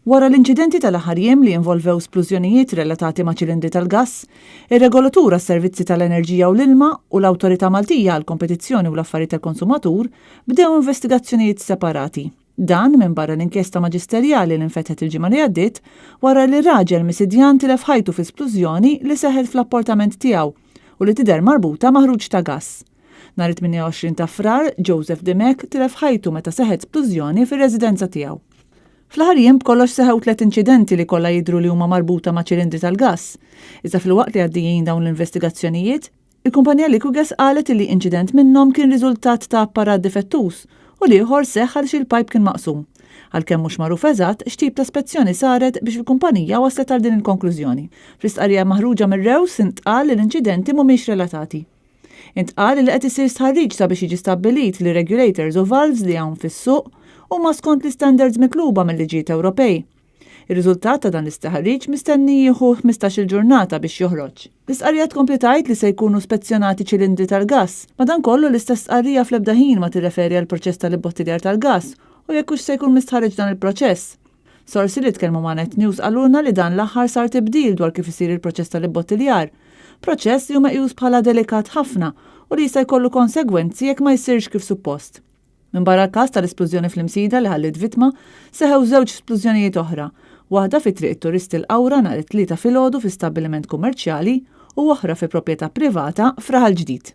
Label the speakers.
Speaker 1: Wara l-inċidenti tal-aħħar jiem li involvew splużjonijiet relatati ma' ċilindri tal-gass, ir-regolatura s-servizzi tal-enerġija u l-ilma u l-Awtorità Maltija għall-Kompetizzjoni u l-Affarijiet tal-Konsumatur bdew investigazzjonijiet separati. Dan minn barra l-inkjesta maġisterjali li nfetħet il-ġimgħa li għaddiet wara li raġel misidjan tilef ħajtu fi splużjoni li seħħet fl-appartament tiegħu u li tidher marbuta ma' ħruġ ta' gass. Nhar 28 ta' Frar, Joseph Dimek tilef ħajtu meta seħħet splużjoni fir-residenza tiegħu. Fl-aħħar jiem kollox seħew 3 inċidenti li kollha jidhru li huma marbuta ma' ċilindri tal-gass. Iżda fil-waqt li għaddejjin dawn l-investigazzjonijiet, il-kumpanija Liquigas qalet li inċident minnhom kien riżultat ta' apparat difettuż u li ieħor seħħ għaliex il-pipe kien maqsum. Għalkemm mhux magħruf eżatt x'tip ta' spezzjoni saret biex il-kumpanija waslet għal din il-konklużjoni. Fl-istqarrija maħruġa mir-Rews intqal li l-inċidenti mhumiex relatati. Intqal li qed isir stħarriġ sabiex jiġi stabbilit li regulators u valves li hawn fis-suq huma skont l-standards mitluba mill-liġijiet Ewropej. Ir-riżultat ta' dan l-istħarriġ mistenni jieħu 15-il ġurnata biex joħroġ. L-istqarrija tkompli tgħid li se jkunu spezzjonati ċilindri tal-gass, madankollu l-istess stqarrija fl-ebda ħin ma tirreferi għal proċess tal-ibbottiljar tal-gass u jekk hux se jkun mistħarriġ dan il-proċess. Sorsi li tkellmu ma' Net News qalulna li dan l-aħħar sar tibdil dwar kif isir il-proċess tal-ibbottiljar, proċess li huma meqjus bħala delikat ħafna u li jista' jkollu konsegwenzi jekk ma jsirx kif suppost. Minn barra l-każ tal-esplużjoni fl-Imsida li ħallit vittma, seħew 2 splużjonijiet oħra, waħda fi triq turisti l-Awra nhar it-3 filgħodu fi stabbiliment kummerċjali u oħra fi proprjetà privata f'Raħal Ġdid.